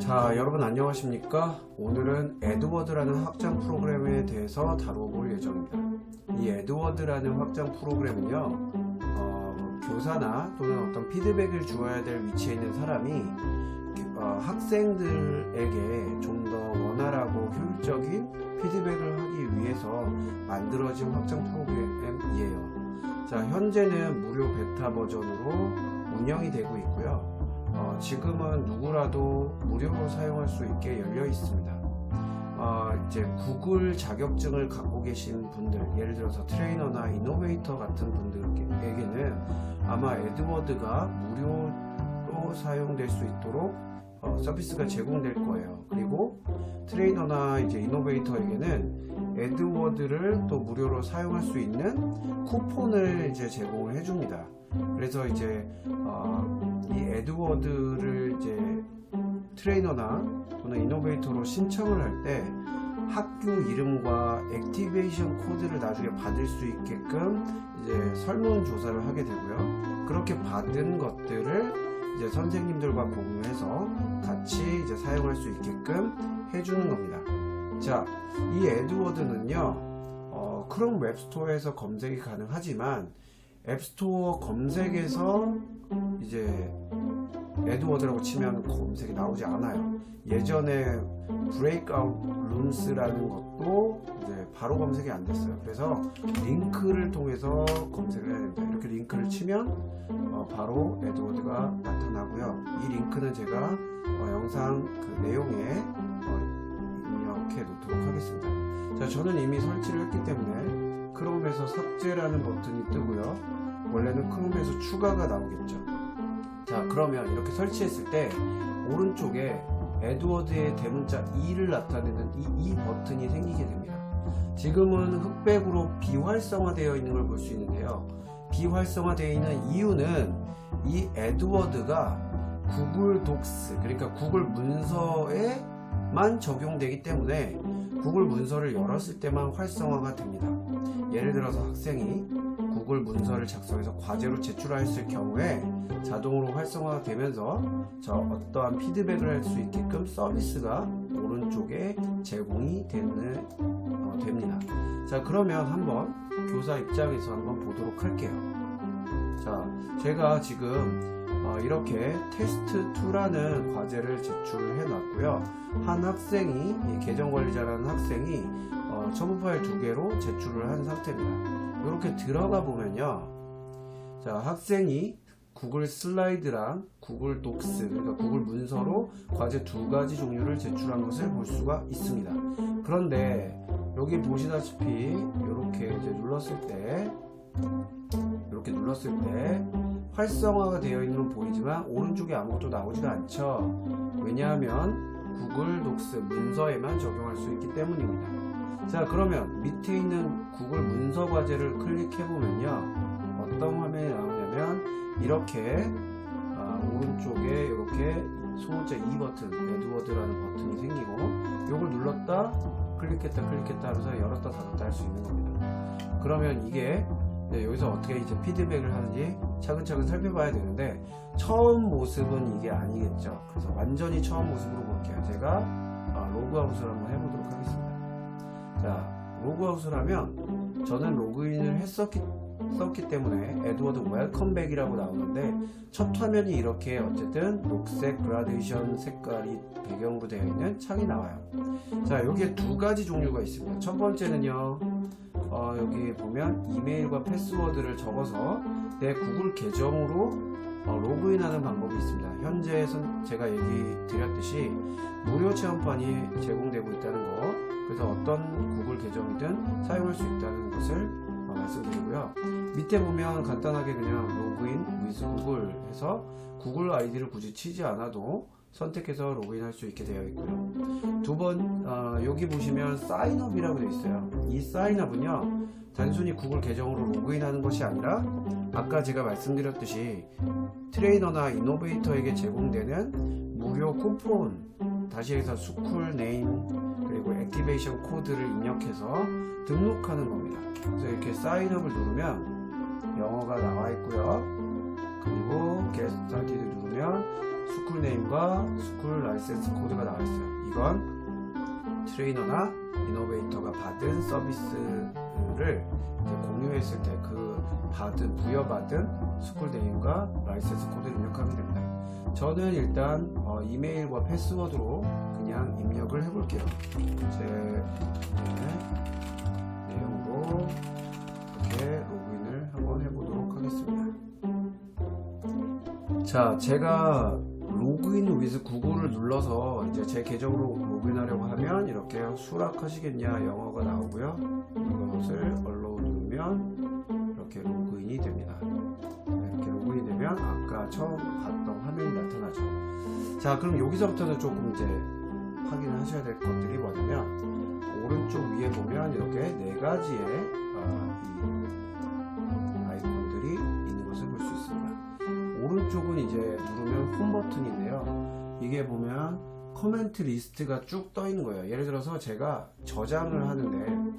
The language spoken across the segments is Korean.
자, 여러분 안녕하십니까? 오늘은 에드워드라는 확장 프로그램에 대해서 다뤄볼 예정입니다. 이 에드워드라는 확장 프로그램은요, 교사나 또는 어떤 피드백을 주어야 될 위치에 있는 사람이 학생들에게 좀 더 원활하고 효율적인 피드백을 하기 위해서 만들어진 확장 프로그램이에요. 자, 현재는 무료 베타 버전으로 운영이 되고 있고요. 지금은 누구라도 무료로 사용할 수 있게 열려 있습니다. 이제 구글 자격증을 갖고 계신 분들, 예를 들어서 트레이너나 이노베이터 같은 분들에게는 아마 에드워드가 무료로 사용될 수 있도록 서비스가 제공될 거예요. 그리고 트레이너나 이제 이노베이터에게는 에드워드를 또 무료로 사용할 수 있는 쿠폰을 이제 제공을 해줍니다. 그래서 이제 이 에드워드를 이제 트레이너나 또는 이노베이터로 신청을 할 때 학교 이름과 액티베이션 코드를 나중에 받을 수 있게끔 이제 설문조사를 하게 되고요. 그렇게 받은 것들을 이제 선생님들과 공유해서 같이 이제 사용할 수 있게끔 해주는 겁니다. 자, 이 에드워드는요, 크롬 웹스토어에서 검색이 가능하지만 앱스토어 검색에서 이제 에드워드라고 치면 검색이 나오지 않아요. 예전에 브레이크아웃 룸스라는 것도 이제 바로 검색이 안 됐어요. 그래서 링크를 통해서 검색을 해야 됩니다. 이렇게 링크를 치면 바로 에드워드가 나타나고요. 이 링크는 제가 영상 그 내용에 입력해 놓도록 하겠습니다. 자, 저는 이미 설치를 했기 때문에 크롬에서 삭제라는 버튼이 뜨고요. 원래는 크롬에서 추가가 나오겠죠. 자, 그러면 이렇게 설치했을 때 오른쪽에 에드워드의 대문자 E를 나타내는 이 버튼이 생기게 됩니다. 지금은 흑백으로 비활성화되어 있는 걸 볼 수 있는데요. 비활성화되어 있는 이유는 이 에드워드가 구글 독스, 그러니까 구글 문서에만 적용되기 때문에 구글 문서를 열었을 때만 활성화가 됩니다. 예를 들어서 학생이 구글 문서를 작성해서 과제로 제출했을 경우에 자동으로 활성화가 되면서 어떠한 피드백을 할 수 있게끔 서비스가 오른쪽에 제공이 됩니다. 자, 그러면 한번 교사 입장에서 한번 보도록 할게요. 자, 제가 지금 이렇게 테스트2라는 과제를 제출을 해 놨고요. 한 학생이, 계정관리자라는 학생이 첨부 파일 2개로 제출을 한 상태입니다. 이렇게 들어가 보면요, 자, 학생이 구글 슬라이드랑 구글 독스, 그러니까 구글 문서로 과제 2가지 종류를 제출한 것을 볼 수가 있습니다. 그런데 여기 보시다시피 이렇게 이제 눌렀을 때 활성화가 되어 있는 건 보이지만 오른쪽에 아무것도 나오지가 않죠. 왜냐하면 구글 독스 문서에만 적용할 수 있기 때문입니다. 자, 그러면 밑에 있는 구글 문서 과제를 클릭해 보면요, 어떤 화면이 나오냐면 이렇게 오른쪽에 이렇게 소문자 2 버튼, 에드워드라는 버튼이 생기고, 이걸 눌렀다 클릭했다 하면서 열었다 닫았다 할 수 있는 겁니다. 그러면 이게 여기서 어떻게 이제 피드백을 하는지 차근차근 살펴봐야 되는데, 처음 모습은 이게 아니겠죠. 그래서 완전히 처음 모습으로 볼게요. 제가 로그아웃을 한번 해보도록 하겠습니다. 자, 로그아웃을 하면 저는 로그인을 했었기 때문에 에드워드 웰컴백이라고 나오는데, 첫 화면이 이렇게 어쨌든 녹색 그라데이션 색깔이 배경으로 되어 있는 창이 나와요. 자, 여기에 2가지 종류가 있습니다. 첫 번째는요, 여기 보면 이메일과 패스워드를 적어서 내 구글 계정으로 로그인하는 방법이 있습니다. 현재 제가 얘기 드렸듯이 무료 체험판이 제공되고 있다는 거, 그래서 어떤 구글 계정이든 사용할 수 있다는 것을 말씀드리고요. 밑에 보면 간단하게 그냥 로그인 with 구글 해서 구글 아이디를 굳이 치지 않아도 선택해서 로그인할 수 있게 되어 있고요. 여기 보시면 사인업이라고 되어 있어요. 이 사인업은요, 단순히 구글 계정으로 로그인하는 것이 아니라 아까 제가 말씀드렸듯이 트레이너나 이노베이터에게 제공되는 무료 쿠폰, 다시 해서 스쿨 네임 그리고 액티베이션 코드를 입력해서 등록하는 겁니다. 그래서 이렇게 사인업을 누르면 영어가 나와 있고요. 그리고 Get Started 누르면 스쿨 네임과 스쿨 라이센스 코드가 나와 있어요. 이건 트레이너나 이노베이터가 받은 서비스를 공유했을 때 그 부여받은 스쿨 네임과 라이센스 코드를 입력하면 됩니다. 저는 일단 이메일과 패스워드로 그냥 입력을 해볼게요. 제 내용으로 이렇게 로그인을 한번 해보도록 하겠습니다. 자, 제가 로그인 위즈 구글을 눌러서 이제 제 계정으로 로그인하려고 하면 이렇게 수락하시겠냐 영어가 나오고요. 이것을 allow 누르면 이렇게 로그인이 됩니다. 이렇게 로그인이 되면 아까 처음 봤던 화면이 나타나죠. 자, 그럼 여기서부터는 조금 이제 확인을 하셔야 될 것들이 뭐냐면 오른쪽 위에 보면 이렇게 네 가지의 이 아이콘들이 있는 것을 볼 수 있습니다. 오른쪽은 이제 누르면 홈 버튼인데요. 이게 보면 커멘트 리스트가 쭉 떠 있는 거예요. 예를 들어서 제가 저장을 하는데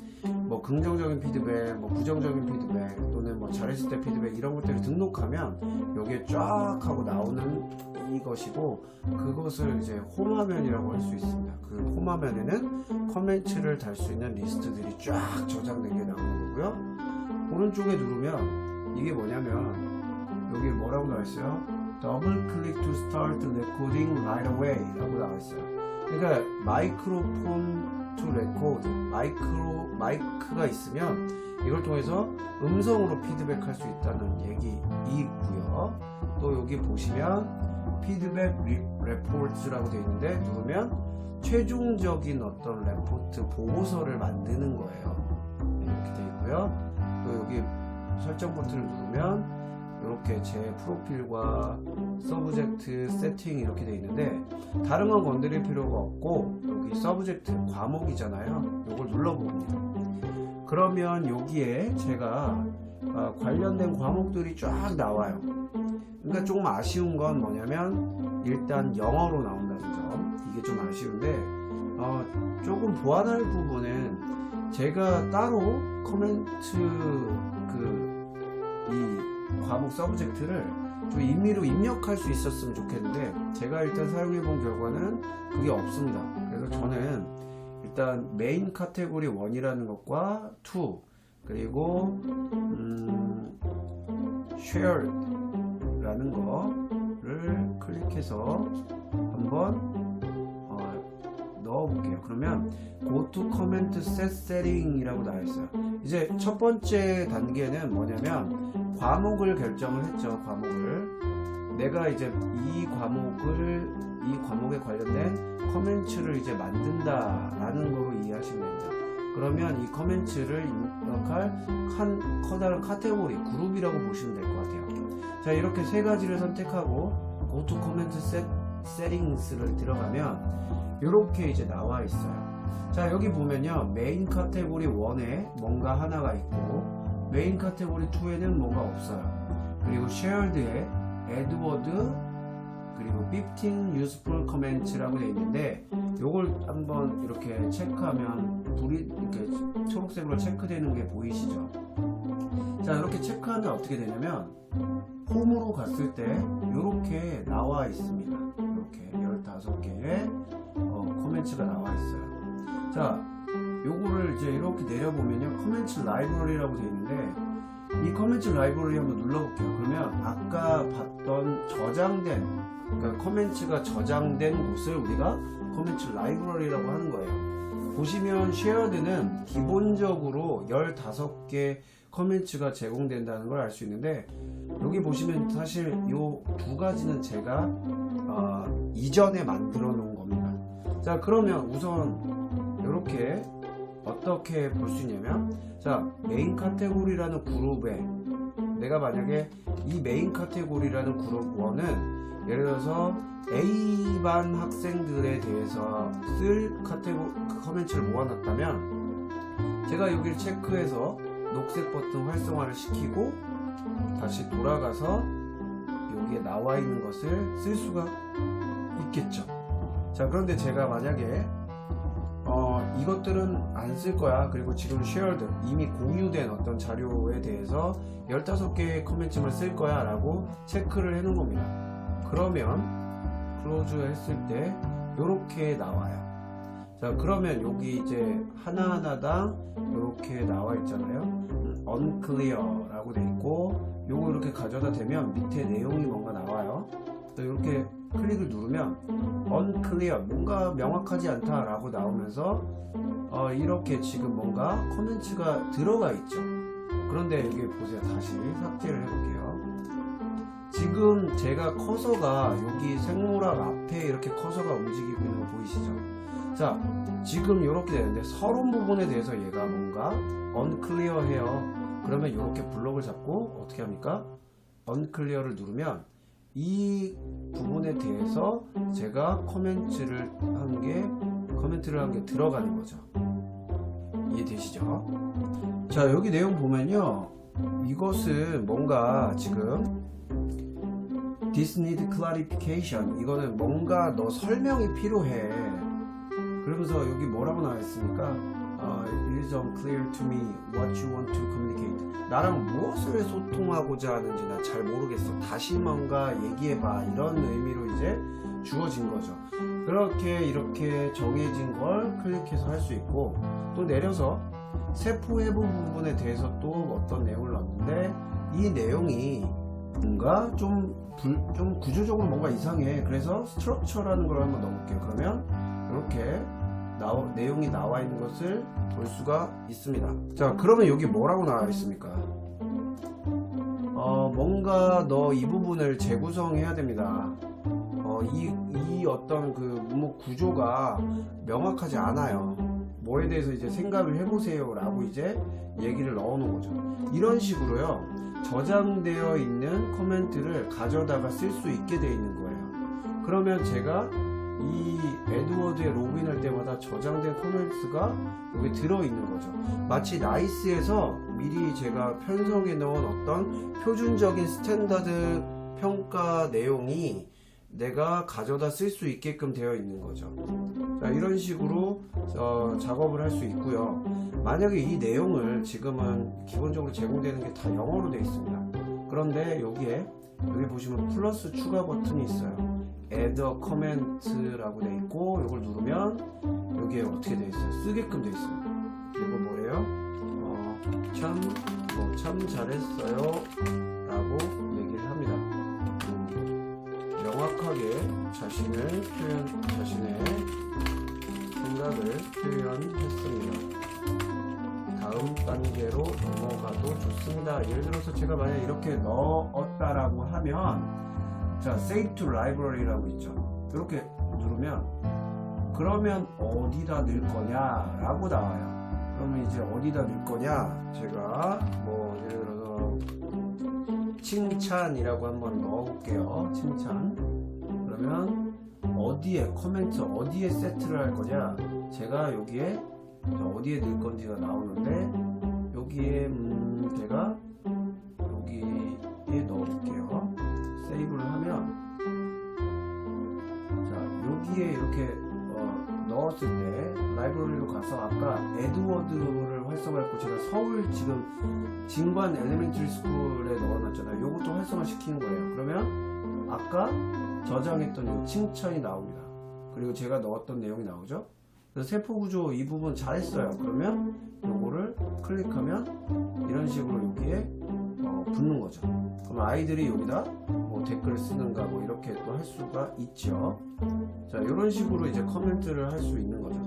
뭐 긍정적인 피드백, 뭐 부정적인 피드백 또는 뭐 잘했을 때 피드백 이런 것들을 등록하면 여기에 쫙 하고 나오는 이것이고, 그것을 이제 홈화면이라고 할 수 있습니다. 그 홈화면에는 커멘트를 달 수 있는 리스트들이 쫙 저장된 게 나오는 거고요. 오른쪽에 누르면 이게 뭐냐면 여기 뭐라고 나와 있어요? Double click to start recording right away 라고 나와 있어요. 그러니까 마이크로폰 to record, 마이크가 있으면 이걸 통해서 음성으로 피드백할 수 있다는 얘기이고요. 또 여기 보시면 피드백 레포트라고 되어 있는데 누르면 최종적인 어떤 레포트 보고서를 만드는 거예요. 이렇게 되어 있고요. 또 여기 설정 버튼을 누르면 이렇게 제 프로필과 서브젝트 세팅 이렇게 되어 있는데 다른 건 건드릴 필요가 없고 여기 서브젝트 과목이잖아요. 이걸 눌러봅니다. 그러면 여기에 제가 관련된 과목들이 쫙 나와요. 그러니까 조금 아쉬운 건 뭐냐면 일단 영어로 나온다는 점, 이게 좀 아쉬운데 조금 보완할 부분은 제가 따로 코멘트 이 과목 서브젝트를 좀 임의로 입력할 수 있었으면 좋겠는데 제가 일단 사용해 본 결과는 그게 없습니다. 그래서 저는 일단 메인 카테고리 1이라는 것과 2 그리고 shared 라는 거를 클릭해서 한번 넣어볼게요. 그러면 Go to Comment Set Setting 이라고 나와 있어요. 이제 첫 번째 단계는 뭐냐면 과목을 결정을 했죠. 과목을 내가 이제 이 과목에 관련된 커멘트를 이제 만든다라는 거로 이해하시면 됩니다. 그러면 이 커멘트를 입력할 커다란 카테고리 그룹이라고 보시면 될 것 같아요. 자, 이렇게 세 가지를 선택하고 Go to Comment Settings를 들어가면 이렇게 이제 나와 있어요. 자, 여기 보면요 메인 카테고리 1에 뭔가 하나가 있고 메인 카테고리 2에는 뭐가 없어요. 그리고 shared에 에드워드 그리고 15 useful comments라고 되어 있는데 요걸 한번 이렇게 체크하면 불이 이렇게 초록색으로 체크되는 게 보이시죠? 자, 이렇게 체크하면 어떻게 되냐면 홈으로 갔을 때 이렇게 나와 있습니다. 이렇게 15개의 코멘트가 나와 있어요. 자, 요거를 이제 이렇게 내려보면요 코멘트 라이브러리라고 되어 있는데 이 코멘트 라이브러리 한번 눌러볼게요. 그러면 아까 봤던 저장된 그러니까 코멘트가 저장된 곳을 우리가 코멘트 라이브러리라고 하는 거예요. 보시면 shared는 기본적으로 15개 코멘트가 제공된다는 걸 알 수 있는데 여기 보시면 사실 요 두 가지는 제가 이전에 만들어 놓은 겁니다. 자, 그러면 우선 이렇게 어떻게 볼 수 있냐면 자, 메인 카테고리라는 그룹에 내가 만약에 이 메인 카테고리라는 그룹 1은 예를 들어서 A반 학생들에 대해서 쓸 커멘트를 모아놨다면 제가 여기를 체크해서 녹색 버튼 활성화를 시키고 다시 돌아가서 여기에 나와 있는 것을 쓸 수가 있겠죠. 자, 그런데 제가 만약에 이것들은 안 쓸 거야. 그리고 지금 shared 이미 공유된 어떤 자료에 대해서 15개의 커멘트만 쓸 거야 라고 체크를 해 놓은 겁니다. 그러면 클로즈 했을 때 요렇게 나와요. 자, 그러면 여기 이제 하나하나당 요렇게 나와 있잖아요. unclear 라고 돼 있고, 요거 이렇게 가져다 대면 밑에 내용이 뭔가 나와요. 이렇게 클릭을 누르면 unclear, 뭔가 명확하지 않다 라고 나오면서 이렇게 지금 뭔가 코멘트가 들어가 있죠. 그런데 여기 보세요. 다시 삭제를 해볼게요. 지금 제가 커서가 여기 생물학 앞에 이렇게 커서가 움직이고 있는 거 보이시죠? 자, 지금 이렇게 되는데 서론 부분에 대해서 얘가 뭔가 unclear 해요. 그러면 이렇게 블록을 잡고 어떻게 합니까? unclear를 누르면 이 부분에 대해서 제가 코멘트를 한 게 들어가는 거죠. 이해되시죠? 자, 여기 내용 보면요, 이것은 뭔가 지금 This need clarification, 이거는 뭔가 너 설명이 필요해. 그러면서 여기 뭐라고 나와 있습니까? It is unclear to me what you want to communicate. 나랑 무엇을 소통하고자 하는지 나 잘 모르겠어. 다시 뭔가 얘기해봐. 이런 의미로 이제 주어진 거죠. 이렇게 정해진 걸 클릭해서 할 수 있고, 또 내려서 세포 해부 부분에 대해서 또 어떤 내용을 넣었는데, 이 내용이 뭔가 좀 구조적으로 뭔가 이상해. 그래서 스트럭처라는 걸 한번 넣어볼게요. 그러면 이렇게 내용이 나와 있는 것을 볼 수가 있습니다. 자, 그러면 여기 뭐라고 나와 있습니까? 뭔가 너 이 부분을 재구성해야 됩니다. 이 어떤 그 구조가 명확하지 않아요. 뭐에 대해서 이제 생각을 해보세요 라고 이제 얘기를 넣어 놓은 거죠. 이런 식으로요, 저장되어 있는 코멘트를 가져다가 쓸 수 있게 되어 있는 거예요. 그러면 제가 이 에드워드에 로그인할 때마다 저장된 코멘트가 여기 들어있는 거죠. 마치 나이스에서 미리 제가 편성해 놓은 어떤 표준적인 스탠다드 평가 내용이 내가 가져다 쓸 수 있게끔 되어 있는 거죠. 자, 이런 식으로 작업을 할 수 있고요. 만약에 이 내용을 지금은 기본적으로 제공되는 게 다 영어로 되어 있습니다. 그런데 여기 보시면 플러스 추가 버튼이 있어요. add a comment라고 되어 있고, 이걸 누르면 여기에 어떻게 되어 있어요? 쓰게끔 되어 있습니다. 이거 뭐예요? 참 잘했어요 라고 얘기를 합니다. 명확하게 자신의 생각을 표현했습니다. 다음 단계로 넘어가도 좋습니다. 예를 들어서 제가 만약 이렇게 넣었다라고 하면, 자, Save to Library라고 있죠. 이렇게 누르면 그러면 어디다 넣을 거냐 라고 나와요. 그러면 이제 어디다 넣을 거냐, 제가 뭐 예를 들어서 칭찬이라고 한번 넣어볼게요. 칭찬. 그러면 어디에 코멘트 어디에 세트를 할 거냐, 제가 여기에 어디에 넣을 건지가 나오는데, 여기에 제가 여기에 넣어볼게요. 세이브를 하면, 자, 여기에 이렇게 넣었을 때 라이브러리로 가서 아까 에드워드를 활성화했고, 제가 서울 지금 진관 엘리멘터리 스쿨에 넣어놨잖아요. 요것도 활성화 시키는 거예요. 그러면 아까 저장했던 요 칭찬이 나옵니다. 그리고 제가 넣었던 내용이 나오죠. 그래서 세포구조 이 부분 잘했어요. 그러면 요거를 클릭하면 이런 식으로 여기에 붙는 거죠. 그럼 아이들이 여기다 뭐 댓글을 쓰는가 뭐 이렇게 또 할 수가 있죠. 자, 이런 식으로 이제 코멘트를 할 수 있는 거죠.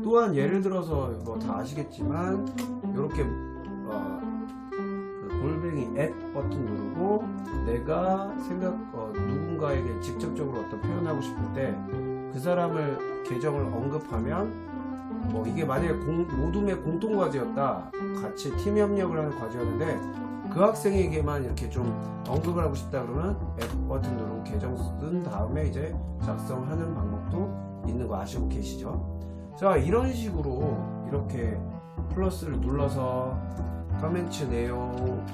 또한 예를 들어서 뭐 다 아시겠지만 이렇게 그 골뱅이 add 버튼 누르고 내가 누군가에게 직접적으로 어떤 표현하고 싶을 때 그 사람을 계정을 언급하면, 뭐 이게 만약에 모둠의 공통과제였다, 같이 팀 협력을 하는 과제였는데 그 학생에게만 이렇게 좀 언급을 하고 싶다 그러면 add 버튼 누르고 계정 쓴 다음에 이제 작성하는 방법도 있는 거 아시고 계시죠? 자, 이런 식으로 이렇게 플러스를 눌러서 코멘트 내용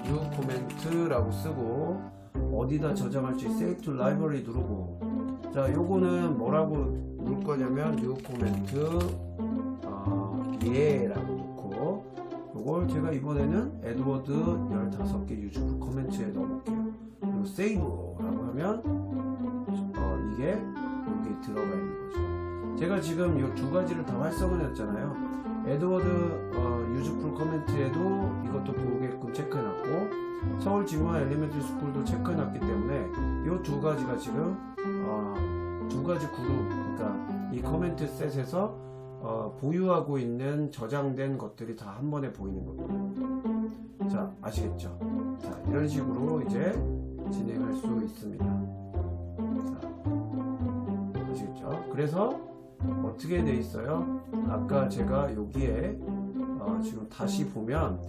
new 코멘트라고 쓰고, 어디다 저장할지 Save to Library 누르고, 자, 요거는 뭐라고 누를 거냐면 new 코멘트 예라고 놓고, 요걸 제가 이번에는 에드워드 15개 유즈풀 코멘트에 넣어볼게요. 그리고 세이브라고 하면 이게 여기 들어가 있는 거죠. 제가 지금 이 두 가지를 다 활성을 했잖아요. 에드워드 유즈풀 코멘트에도 이것도 보게끔 체크해놨고 서울지구와 엘리멘터리 스쿨도 체크해놨기 때문에 이 두 가지가 지금 두 가지 그룹, 그러니까 이 코멘트 셋에서 보유하고 있는 저장된 것들이 다 한 번에 보이는 겁니다. 자, 아시겠죠? 자, 이런 식으로 이제 진행할 수 있습니다. 자, 아시겠죠? 그래서 어떻게 돼 있어요? 아까 제가 여기에 지금 다시 보면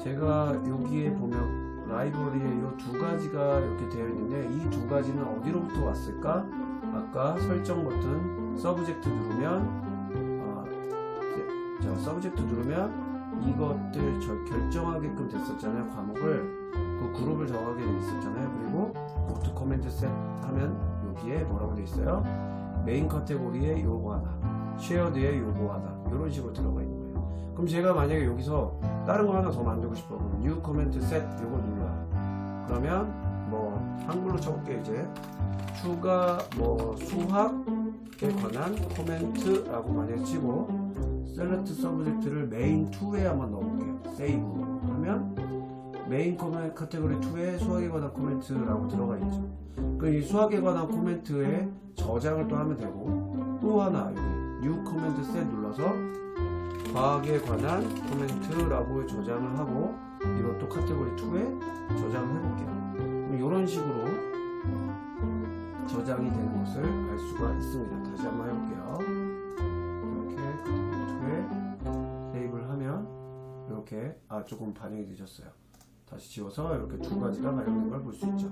제가 여기에 보면 라이브러리에 이 두 가지가 이렇게 되어 있는데 이 두 가지는 어디로부터 왔을까? 아까 설정 버튼 서브젝트 누르면 자, 서브젝트 누르면 이것들 결정하게끔 됐었잖아요. 과목을 그 그룹을 정하게 돼 있었잖아요. 그리고 노트 코멘트 셋 하면 여기에 뭐라고 돼 있어요? 메인 카테고리에 요거 하나, 쉐어드에 요거 하나, 이런 식으로 들어가 있는 거예요. 그럼 제가 만약에 여기서 다른 거 하나 더 만들고 싶어. 그럼 뉴 코멘트 셋 요거 눌러요. 그러면 뭐 한글로 쳐볼게요. 이제 추가 뭐 수학에 관한 코멘트라고 만약에 치고 셀렉트 서브젝트를 메인 2에 한번 넣어볼게요. 세이브 하면 메인 코멘트 카테고리 2에 수학에 관한 코멘트라고 들어가 있죠. 그 이 수학에 관한 코멘트에 저장을 또 하면 되고, 또 하나 여기 뉴 코멘트 셋 눌러서 과학에 관한 코멘트라고 저장을 하고 이것도 카테고리 2에 저장을 해볼게요. 그럼 이런 식으로 저장이 되는 것을 알 수가 있습니다. 다시 한번 해볼게요. 이렇게 카테고리 2에 세이브를 하면 이렇게 조금 반영이 늦었어요. 다시 지워서 이렇게 두 가지가 반영된 걸 볼 수 있죠.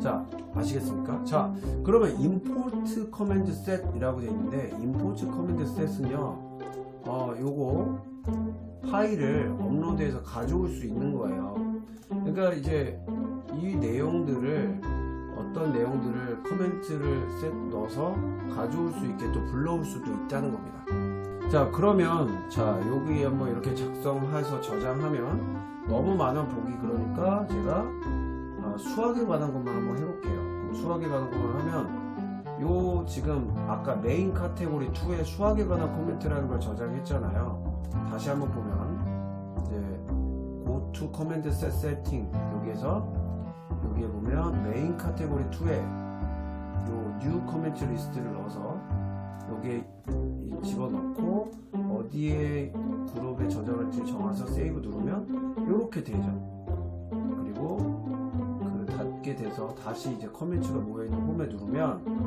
자, 아시겠습니까? 자, 그러면 import command set이라고 되어 있는데 import command set은요 요거 파일을 업로드해서 가져올 수 있는 거예요. 그러니까 이제 이 내용들을 어떤 내용들을 커멘트를 셋 넣어서 가져올 수 있게 또 불러올 수도 있다는 겁니다. 자, 그러면 자 여기 한번 이렇게 작성해서 저장하면 너무 많아 보기 그러니까 제가 수학에 관한 것만 한번 해볼게요. 그럼 수학에 관한 것만 하면 요 지금 아까 메인 카테고리 2에 수학에 관한 코멘트라는 걸 저장했잖아요. 다시 한번 보면 이제 go to command set setting 여기에서 여기에 보면 메인 카테고리 2에 요 new comment 리스트를 넣어서 여기에 집어넣고 어디에 그룹에 저장할지 정해서 세이브 누르면 이렇게 되죠. 그리고 그 닫게 돼서 다시 이제 커멘트가 모여있는 홈에 누르면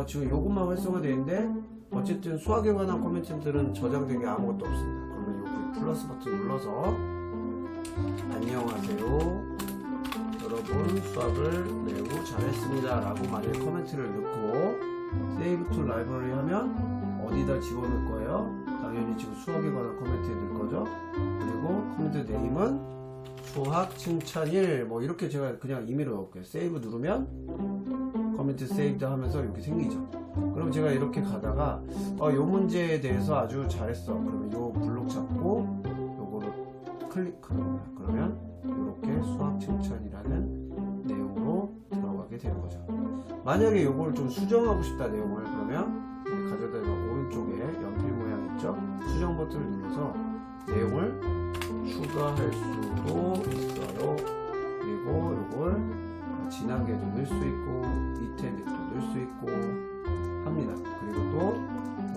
지금 요것만 활성화되어 있는데 어쨌든 수학에 관한 코멘트들은 저장된 게 아무것도 없습니다. 그러면 여기 플러스 버튼 눌러서 안녕하세요 여러분 수학을 매우 잘했습니다 라고 만약에 코멘트를 넣고 세이브 투 라이브러리 하면 어디다 집어넣을 거예요? 당연히 지금 수학에 관한 코멘트에 넣을 거죠. 그리고 코멘트 네임은 수학 칭찬일 뭐 이렇게 제가 그냥 임의로 넣을게요. 세이브 누르면 코멘트 세이브드 하면서 이렇게 생기죠. 그럼 제가 이렇게 가다가 요 문제에 대해서 아주 잘했어. 그러면 요 블록 잡고 요거를 클릭하는 거예요. 그러면 이렇게 수학 칭찬이라는 내용으로 들어가게 되는 거죠. 만약에 요걸 좀 수정하고 싶다 내용을 그러면 가져다가 오른쪽에 연필 모양 있죠? 수정 버튼을 눌러서 내용을 추가할 수도 있어요. 그리고 요걸 진하게도 넣을 수 있고 이태리도 넣을 수 있고 합니다. 그리고 또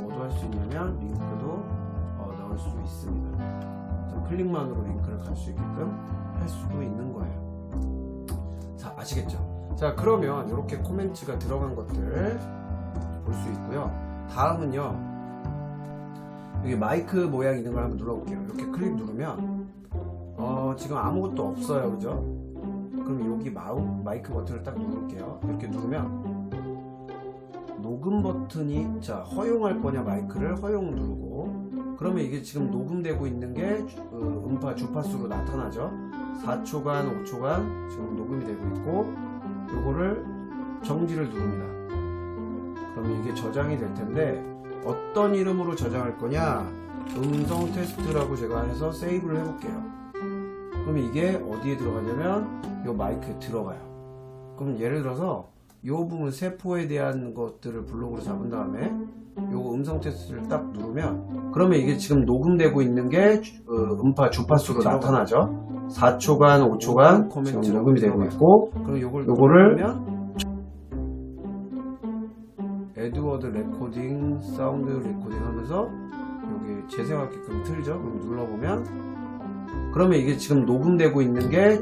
뭐도 할 수 있냐면 링크도 넣을 수 있습니다. 자, 클릭만으로 링크를 갈 수 있게끔 할 수도 있는 거예요. 자, 아시겠죠? 자, 그러면 이렇게 코멘트가 들어간 것들 볼 수 있고요. 다음은요 여기 마이크 모양 있는 걸 한번 눌러볼게요. 이렇게 클릭 누르면 지금 아무것도 없어요. 그죠? 그럼 여기 마이크 버튼을 딱 누를게요. 이렇게 누르면 녹음 버튼이 자 허용할 거냐 마이크를 허용 누르고 그러면 이게 지금 녹음되고 있는 게 음파 주파수로 나타나죠. 4초간 5초간 지금 녹음이 되고 있고 요거를 정지를 누릅니다. 그러면 이게 저장이 될 텐데 어떤 이름으로 저장할 거냐 음성 테스트라고 제가 해서 세이브를 해볼게요. 그러면 이게 어디에 들어가냐면 요 마이크에 들어가요. 그럼 예를 들어서 요 부분 세포에 대한 것들을 블록으로 잡은 다음에 요거 음성 테스트를 딱 누르면, 그러면 이게 지금 녹음되고 있는 게 음파 주파수로 나타나죠. 4초간 5초간 지금 녹음이 되고 있고, 그럼 요거를 에드워드 레코딩, 사운드 레코딩 하면서 여기 재생하게끔 틀죠. 그럼 눌러보면, 그러면 이게 지금 녹음되고 있는 게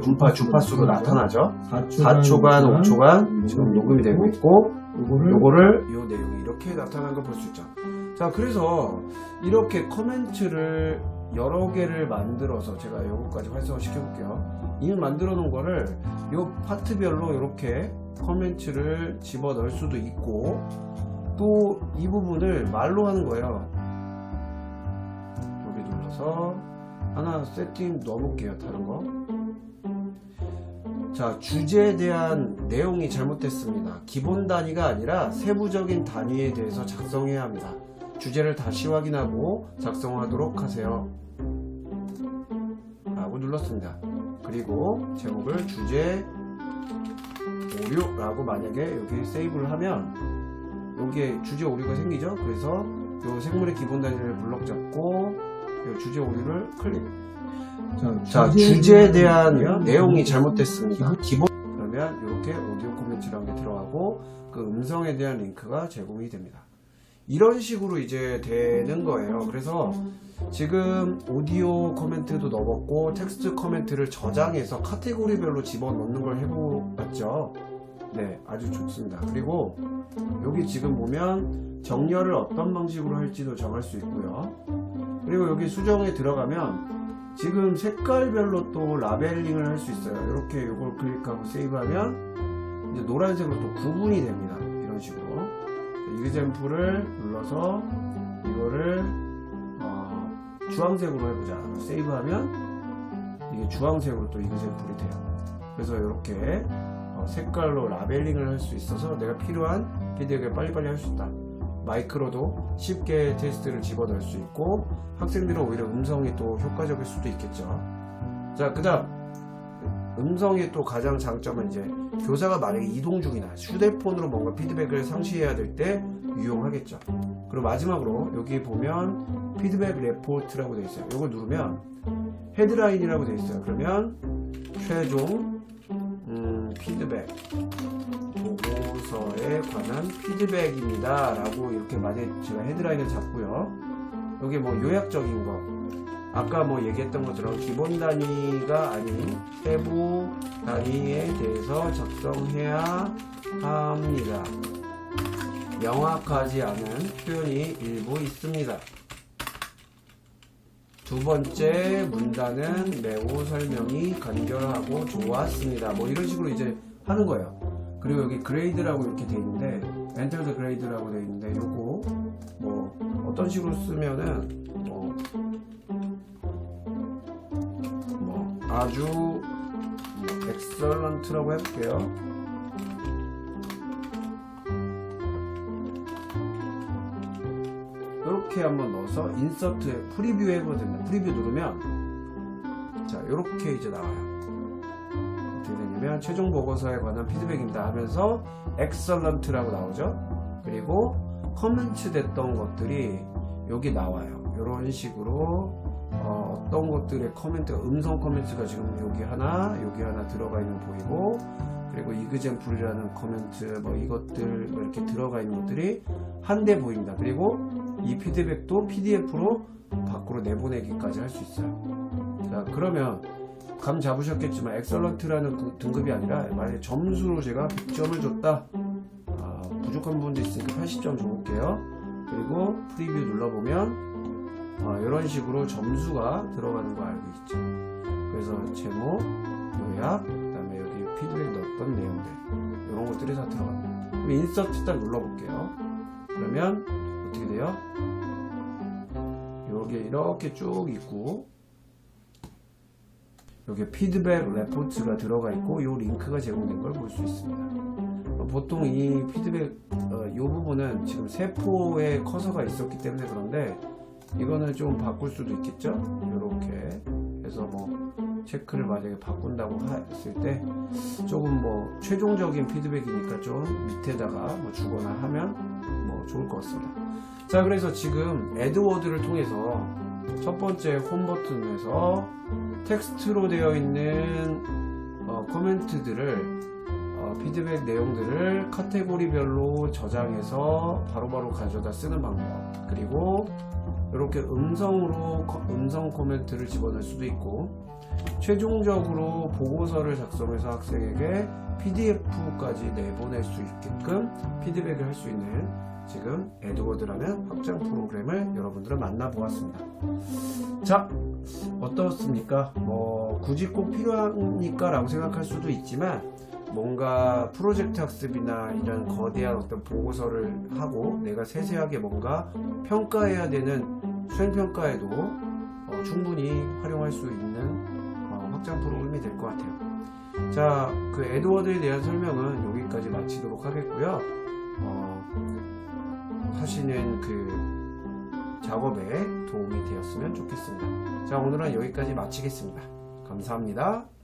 음파 주파수로 나타나죠. 4초간 5초간 지금 녹음이 되고 있고, 요거를 요 내용이 이렇게 나타나는 걸 볼 수 있죠. 자, 그래서 이렇게 커멘트를 여러 개를 만들어서 제가 요거까지 활성화 시켜 볼게요. 이미 만들어 놓은 거를 요 파트별로 이렇게 커멘트를 집어 넣을 수도 있고, 또 이 부분을 말로 하는 거예요. 여기 눌러서 하나 세팅 넣어볼게요. 다른 거. 자, 주제에 대한 내용이 잘못됐습니다. 기본 단위가 아니라 세부적인 단위에 대해서 작성해야 합니다. 주제를 다시 확인하고 작성하도록 하세요 라고 눌렀습니다. 그리고 제목을 주제 오류라고 만약에 여기 세이브를 하면 여기에 주제 오류가 생기죠. 그래서 요 생물의 기본 단위를 블럭 잡고 요 주제 오류를 클릭. 자, 주제에 대한 내용이 잘못됐습니다. 그러면 이렇게 오디오 코멘트라는 게 들어가고 그 음성에 대한 링크가 제공이 됩니다. 이런 식으로 이제 되는 거예요. 그래서 지금 오디오 코멘트도 넣었고 텍스트 코멘트를 저장해서 카테고리별로 집어넣는 걸 해보았죠. 네, 아주 좋습니다. 그리고 여기 지금 보면 정렬을 어떤 방식으로 할지도 정할 수 있고요. 그리고 여기 수정에 들어가면 지금 색깔별로 또 라벨링을 할 수 있어요. 이렇게 이걸 클릭하고 세이브하면 이제 노란색으로 또 구분이 됩니다. 이런 식으로 이그젠플을 눌러서 이거를 주황색으로 해보자. 세이브하면 이게 주황색으로 또 이그젠플이 돼요. 그래서 이렇게 색깔로 라벨링을 할 수 있어서 내가 필요한 PDF에 빨리빨리 할 수 있다. 마이크로도 쉽게 테스트를 집어넣을 수 있고 학생들은 오히려 음성이 또 효과적일 수도 있겠죠. 자, 그 다음 음성의 또 가장 장점은 이제 교사가 만약에 이동 중이나 휴대폰으로 뭔가 피드백을 상시해야 될 때 유용하겠죠. 그리고 마지막으로 여기 보면 피드백 레포트라고 되어 있어요. 이걸 누르면 헤드라인이라고 되어 있어요. 그러면 최종 피드백 보고서에 관한 피드백입니다 라고 이렇게 만약에 제가 헤드라인을 잡고요. 여기 뭐 요약적인 거 아까 뭐 얘기했던 것처럼 기본 단위가 아닌 세부 단위에 대해서 작성해야 합니다. 명확하지 않은 표현이 일부 있습니다. 두 번째 문단은 매우 설명이 간결하고 좋았습니다. 뭐 이런 식으로 이제 하는 거예요. 그리고 여기 그레이드라고 이렇게 돼 있는데 엔터드 그레이드라고 돼 있는데 요거 뭐 어떤 식으로 쓰면은 뭐 아주 엑설런트라고 해볼게요. 이렇게 한번 넣어서 인서트 프리뷰 해보면 됩니다. 프리뷰 누르면 자 이렇게 이제 나와요. 어떻게 되냐면 최종 보고서에 관한 피드백입니다 하면서 엑설런트라고 나오죠. 그리고 커멘트 됐던 것들이 여기 나와요. 이런 식으로 어떤 것들의 커멘트가 음성 커멘트가 지금 여기 하나 들어가 있는 거 보이고, 그리고 이그젠플이라는 커멘트 뭐 이것들 뭐 이렇게 들어가 있는 것들이 한데 보입니다. 그리고 이 피드백도 PDF로 밖으로 내보내기까지 할 수 있어요. 자, 그러면 감 잡으셨겠지만 엑설런트라는 등급이 아니라 만약에 점수로 제가 100점을 줬다, 부족한 부분도 있으니까 80점 줘볼게요. 그리고 프리뷰 눌러보면 이런 식으로 점수가 들어가는 거 알고 있죠. 그래서 제목, 요약, 그 다음에 여기 피드백 넣었던 내용들 이런 것들이 다 들어갑니다. 그럼 인서트 딱 눌러볼게요. 그러면 어떻게 돼요? 여기 이렇게 쭉 있고 여기 피드백 레포트가 들어가 있고 이 링크가 제공된 걸 볼 수 있습니다. 보통 이 피드백 이 부분은 지금 세포에 커서가 있었기 때문에 그런데 이거는 좀 바꿀 수도 있겠죠. 이렇게 그래서 뭐 체크를 만약에 바꾼다고 했을 때 조금 뭐 최종적인 피드백이니까 좀 밑에다가 뭐 주거나 하면 뭐 좋을 것 같습니다. 자, 그래서 지금 애드워드를 통해서 첫 번째 홈 버튼에서 텍스트로 되어 있는 코멘트들을 피드백 내용들을 카테고리별로 저장해서 바로바로 가져다 쓰는 방법, 그리고 이렇게 음성 코멘트를 집어넣을 수도 있고, 최종적으로 보고서를 작성해서 학생에게 PDF까지 내보낼 수 있게끔 피드백을 할 수 있는 지금 에드워드라는 확장 프로그램을 여러분들은 만나보았습니다. 자, 어떻습니까? 뭐 굳이 꼭 필요합니까? 라고 생각할 수도 있지만, 뭔가 프로젝트 학습이나 이런 거대한 어떤 보고서를 하고 내가 세세하게 뭔가 평가해야 되는 수행평가에도 충분히 활용할 수 있는 확장 프로그램이 될 것 같아요. 자, 그 에드워드에 대한 설명은 여기까지 마치도록 하겠고요. 하시는 그 작업에 도움이 되었으면 좋겠습니다. 자, 오늘은 여기까지 마치겠습니다. 감사합니다.